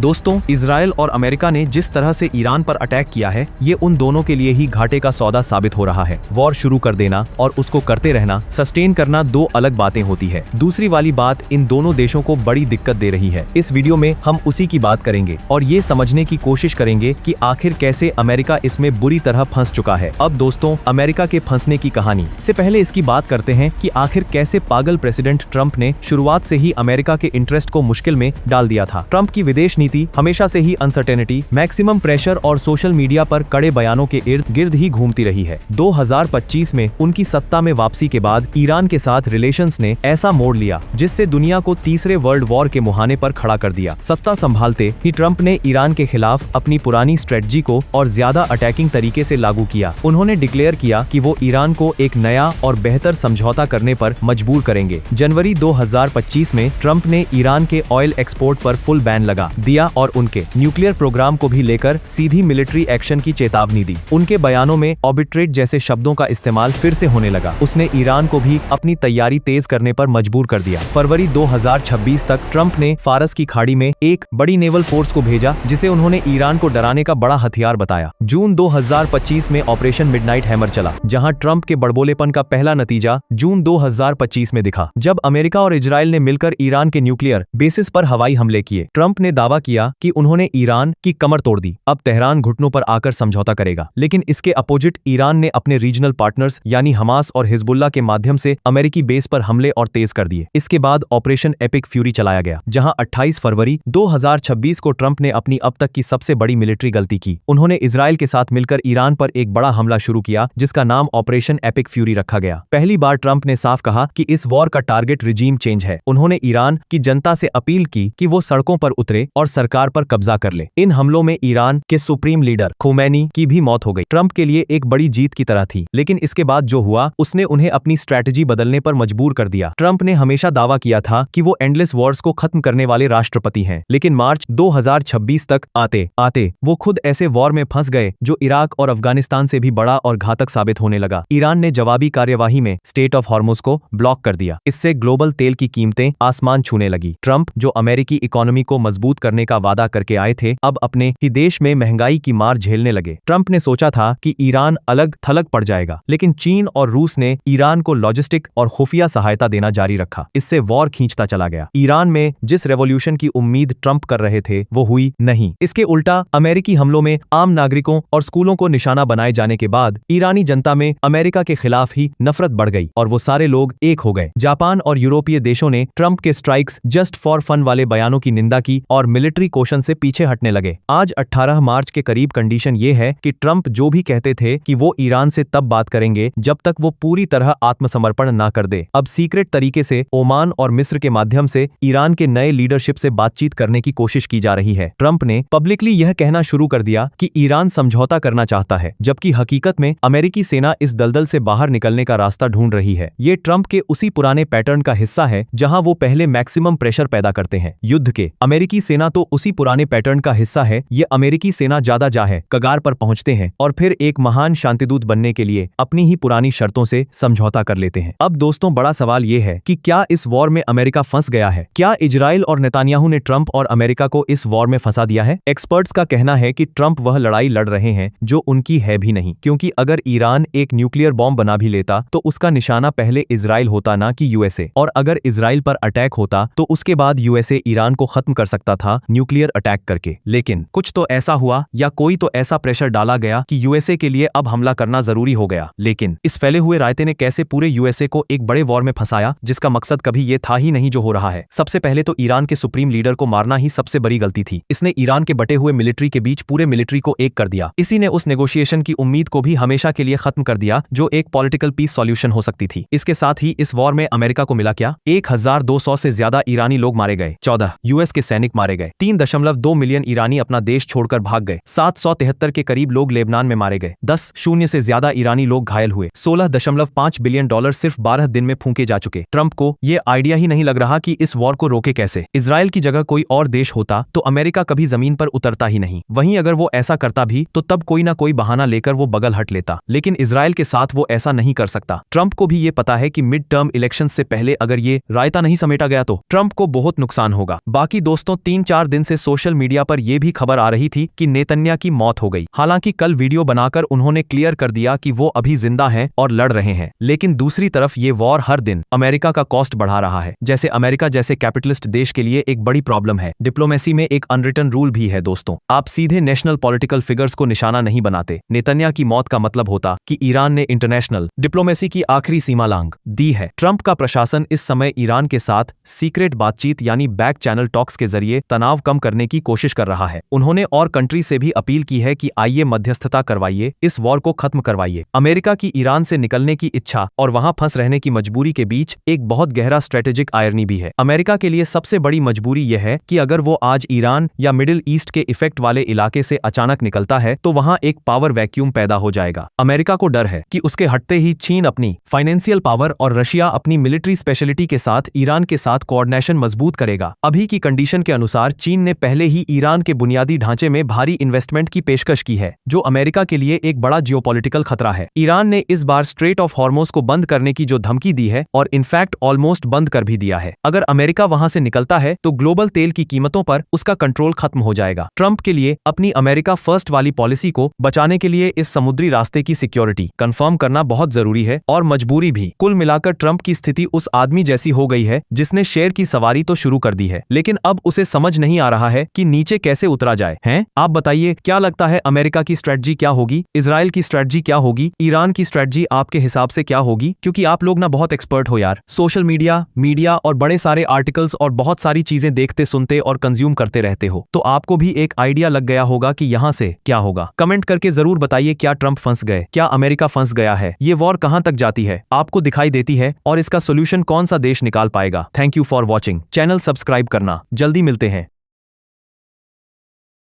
दोस्तों, इजराइल और अमेरिका ने जिस तरह से ईरान पर अटैक किया है, ये उन दोनों के लिए ही घाटे का सौदा साबित हो रहा है। वॉर शुरू कर देना और उसको करते रहना, सस्टेन करना दो अलग बातें होती है। दूसरी वाली बात इन दोनों देशों को बड़ी दिक्कत दे रही है। इस वीडियो में हम उसी की बात करेंगे और ये समझने की कोशिश करेंगे कि आखिर कैसे अमेरिका इसमें बुरी तरह फंस चुका है। अब दोस्तों, अमेरिका के फंसने की कहानी से पहले इसकी बात करते हैं कि आखिर कैसे पागल प्रेसिडेंट ट्रंप ने शुरुआत से ही अमेरिका के इंटरेस्ट को मुश्किल में डाल दिया था। ट्रंप की विदेश नीति हमेशा से ही अनसर्टेनिटी, मैक्सिमम प्रेशर और सोशल मीडिया पर कड़े बयानों के इर्द गिर्द ही घूमती रही है। 2025 में उनकी सत्ता में वापसी के बाद ईरान के साथ रिलेशंस ने ऐसा मोड़ लिया जिससे दुनिया को तीसरे वर्ल्ड वॉर के मुहाने पर खड़ा कर दिया। सत्ता संभालते ही ट्रंप ने ईरान के खिलाफ अपनी पुरानी स्ट्रेटजी को और ज्यादा अटैकिंग तरीके से लागू किया। उन्होंने डिक्लेयर किया कि वो ईरान को एक नया और बेहतर समझौता करने पर मजबूर करेंगे। जनवरी 2025 में ट्रंप ने ईरान के ऑयल एक्सपोर्ट पर फुल बैन लगा दिया और उनके न्यूक्लियर प्रोग्राम को भी लेकर सीधी मिलिट्री एक्शन की चेतावनी दी। उनके बयानों में आर्बिट्रेट जैसे शब्दों का इस्तेमाल फिर से होने लगा। उसने ईरान को भी अपनी तैयारी तेज करने पर मजबूर कर दिया। फरवरी 2026 तक ट्रंप ने फारस की खाड़ी में एक बड़ी नेवल फोर्स को भेजा, जिसे उन्होंने ईरान को डराने का बड़ा हथियार बताया। जून 2025 में ऑपरेशन मिडनाइट हैमर चला, जहां ट्रंप के बड़बोलेपन का पहला नतीजा जून 2025 में दिखा, जब अमेरिका और इजराइल ने मिलकर ईरान के न्यूक्लियर बेसिस पर हवाई हमले किए। ट्रंप ने दावा किया कि उन्होंने ईरान की कमर तोड़ दी, अब तेहरान घुटनों पर आकर समझौता करेगा। लेकिन इसके अपोजिट ईरान ने अपने रीजनल पार्टनर्स यानी हमास और हिजबुल्लाह के माध्यम से अमेरिकी बेस पर हमले और तेज कर दिए। इसके बाद ऑपरेशन एपिक फ्यूरी चलाया गया, जहां 28 फरवरी 2026 को ट्रंप ने अपनी अब तक की सबसे बड़ी मिलिट्री गलती की। उन्होंने इजराइल के साथ मिलकर ईरान पर एक बड़ा हमला शुरू किया, जिसका नाम ऑपरेशन एपिक फ्यूरी रखा गया। पहली बार ट्रंप ने साफ कहा कि इस वॉर का टारगेट रिजीम चेंज है। उन्होंने ईरान की जनता से अपील की कि वो सड़कों पर उतरे और सरकार पर कब्जा कर ले। इन हमलों में ईरान के सुप्रीम लीडर खोमैनी की भी मौत हो गई। ट्रंप के लिए एक बड़ी जीत की तरह थी, लेकिन इसके बाद जो हुआ उसने उन्हें अपनी स्ट्रैटेजी बदलने पर मजबूर कर दिया। ट्रंप ने हमेशा दावा किया था कि वो एंडलेस वॉर्स को खत्म करने वाले राष्ट्रपति हैं, लेकिन मार्च 2026 तक आते आते वो खुद ऐसे वॉर में फंस गए जो इराक और अफगानिस्तान से भी बड़ा और घातक साबित होने लगा। ईरान ने जवाबी कार्यवाही में स्टेट ऑफ हॉर्मुज को ब्लॉक कर दिया। इससे ग्लोबल तेल की कीमतें आसमान छूने लगी। ट्रंप, जो अमेरिकी इकोनॉमी को मजबूत करने का वादा करके आए थे, अब अपने ही देश में महंगाई की मार झेलने लगे। ट्रंप ने सोचा था कि ईरान अलग थलग पड़ जाएगा, लेकिन चीन और रूस ने ईरान को लॉजिस्टिक और खुफिया सहायता देना जारी रखा। इससे वॉर खींचता चला गया। ईरान में जिस रेवोल्यूशन की उम्मीद ट्रंप कर रहे थे वो हुई नहीं। इसके उल्टा अमेरिकी हमलों में आम नागरिकों और स्कूलों को निशाना बनाए जाने के बाद ईरानी जनता में अमेरिका के खिलाफ ही नफरत बढ़ गई और वो सारे लोग एक हो गए। जापान और यूरोपीय देशों ने ट्रंप के स्ट्राइक्स जस्ट फॉर फन वाले बयानों की निंदा की और मिलिट्री कोशन से पीछे हटने लगे। आज 18 मार्च के करीब कंडीशन ये है कि ट्रंप जो भी कहते थे कि वो ईरान से तब बात करेंगे जब तक वो पूरी तरह आत्मसमर्पण ना कर दे, अब सीक्रेट तरीके से ओमान और मिस्र के माध्यम से ईरान के नए लीडरशिप से बातचीत करने की कोशिश की जा रही है। ट्रंप ने पब्लिकली यह कहना शुरू कर दिया कि ईरान समझौता करना चाहता है, जबकि हकीकत में अमेरिकी सेना इस दलदल से बाहर निकलने का रास्ता ढूंढ रही है। ये ट्रंप के उसी पुराने पैटर्न का हिस्सा है जहां वो पहले मैक्सिमम प्रेशर पैदा करते हैं युद्ध के। अमेरिकी सेना तो उसी पुराने पैटर्न का हिस्सा है। ये अमेरिकी सेना ज्यादा जाहे कगार पर पहुंचते हैं और फिर एक महान शांतिदूत बनने के लिए अपनी ही पुरानी शर्तों से समझौता कर लेते हैं। अब दोस्तों, बड़ा सवाल ये है कि क्या इस वॉर में अमेरिका फंस गया है? क्या इजराइल और नेतान्याहू ने ट्रंप और अमेरिका को इस वॉर में फंसा दिया है? एक्सपर्ट्स का कहना है कि ट्रंप वह लड़ाई लड़ रहे हैं जो उनकी है भी नहीं, क्योंकि अगर ईरान एक न्यूक्लियर बॉम्ब बना भी लेता तो उसका निशाना पहले इजराइल होता, ना कि यूएसए, और अगर इजराइल पर अटैक होता तो उसके बाद यूएसए ईरान को खत्म कर सकता था न्यूक्लियर अटैक करके। लेकिन कुछ तो ऐसा हुआ या कोई तो ऐसा प्रेशर डाला गया कि यूएसए के लिए अब हमला करना जरूरी हो गया। लेकिन इस फैले हुए रायते ने कैसे पूरे यूएसए को एक बड़े वॉर में फंसाया जिसका मकसद कभी ये था ही नहीं जो हो रहा है। सबसे पहले तो ईरान के सुप्रीम लीडर को मारना ही सबसे बड़ी गलती थी। इसने ईरान के बटे हुए मिलिट्री के बीच पूरे मिलिट्री को एक कर दिया। इसी ने उस नेगोशिएशन की उम्मीद को भी हमेशा के लिए खत्म कर दिया जो एक पॉलिटिकल पीस सॉल्यूशन हो सकती थी। इसके साथ ही इस वॉर में अमेरिका को मिला क्या? 1200 से ज्यादा ईरानी लोग मारे गए, 14 यूएस के सैनिक मारे गए, 3.2 मिलियन ईरानी अपना देश छोड़कर भाग गए, 773 के करीब लोग लेबनान में मारे गए, 10 शून्य से ज्यादा ईरानी लोग घायल हुए, $16.5 बिलियन सिर्फ 12 दिन में फूंके जा चुके। ट्रंप को ये आइडिया ही नहीं लग रहा कि इस वॉर को रोके कैसे। इजराइल की जगह कोई और देश होता तो अमेरिका कभी जमीन पर उतरता ही नहीं। वहीं अगर वो ऐसा करता भी तो तब कोई ना कोई बहाना लेकर वो बगल हट लेता, लेकिन इजराइल के साथ वो ऐसा नहीं कर सकता। ट्रंप को भी ये पता है कि मिड टर्म इलेक्शन से पहले अगर ये रायता नहीं समेटा गया तो ट्रंप को बहुत नुकसान होगा। बाकी दोस्तों 3-4 दिन से सोशल मीडिया पर यह भी खबर आ रही थी कि नेतन्याहू की मौत हो गई। हालांकि कल वीडियो बनाकर उन्होंने क्लियर कर दिया कि वो अभी जिंदा हैं और लड़ रहे हैं। लेकिन दूसरी तरफ ये वॉर हर दिन अमेरिका का कॉस्ट बढ़ा रहा है, जैसे अमेरिका जैसे कैपिटलिस्ट देश के लिए एक बड़ी प्रॉब्लम है। डिप्लोमेसी में एक अनरिटन रूल भी है दोस्तों, आप सीधे नेशनल पॉलिटिकल फिगर्स को निशाना नहीं बनाते। नेतन्याहू की मौत का मतलब होता कि ईरान ने इंटरनेशनल डिप्लोमेसी की आखिरी सीमा लांघ दी है। ट्रंप का प्रशासन इस समय ईरान के साथ सीक्रेट बातचीत यानी बैक चैनल टॉक्स के जरिए तनाव कम करने की कोशिश कर रहा है। उन्होंने और कंट्री से भी अपील की है कि आइए मध्यस्थता करवाइए, इस वॉर को खत्म करवाइए। अमेरिका की ईरान से निकलने की इच्छा और वहां फंस रहने की मजबूरी के बीच एक बहुत गहरा स्ट्रेटेजिक आयरनी भी है। अमेरिका के लिए सबसे बड़ी मजबूरी यह है कि अगर वो आज ईरान या मिडिल ईस्ट के इफेक्ट वाले इलाके से अचानक निकलता है तो वहां एक पावर वैक्यूम पैदा हो जाएगा। अमेरिका को डर है कि उसके हटते ही चीन अपनी फाइनेंशियल पावर और रशिया अपनी मिलिट्री स्पेशलिटी के साथ ईरान के साथ कोऑर्डिनेशन मजबूत करेगा। अभी की कंडीशन के अनुसार चीन ने पहले ही ईरान के बुनियादी ढांचे में भारी इन्वेस्टमेंट की पेशकश की है, जो अमेरिका के लिए एक बड़ा जियोपॉलिटिकल खतरा है। ईरान ने इस बार स्ट्रेट ऑफ हॉर्मुज को बंद करने की जो धमकी दी है और इनफैक्ट ऑलमोस्ट बंद कर भी दिया है। अगर अमेरिका वहां से निकलता है तो ग्लोबल तेल की कीमतों पर उसका कंट्रोल खत्म हो जाएगा। ट्रंप के लिए अपनी अमेरिका फर्स्ट वाली पॉलिसी को बचाने के लिए इस समुद्री रास्ते की सिक्योरिटी कंफर्म करना बहुत जरूरी है और मजबूरी भी। कुल मिलाकर ट्रंप की स्थिति उस आदमी जैसी हो गई है जिसने शेर की सवारी तो शुरू कर दी है, लेकिन अब उसे समझ नहीं आ रहा है कि नीचे कैसे उतरा जाए। हैं? आप बताइए, क्या लगता है अमेरिका की स्ट्रेटजी क्या होगी, इजराइल की स्ट्रेटजी क्या होगी, ईरान की स्ट्रेटजी आपके हिसाब से क्या होगी? क्योंकि आप लोग ना बहुत एक्सपर्ट हो यार, सोशल मीडिया और बड़े सारे आर्टिकल्स और बहुत सारी चीजें देखते सुनते और कंज्यूम करते रहते हो, तो आपको भी एक आइडिया लग गया होगा कि यहाँ से क्या होगा। कमेंट करके जरूर बताइए, क्या ट्रंप फंस गए, क्या अमेरिका फंस गया है, ये वॉर कहां तक जाती है, आपको दिखाई देती है, और इसका सोल्यूशन कौन सा देश निकाल पाएगा। Thank you for watching, channel subscribe करना। जल्दी मिलते हैं।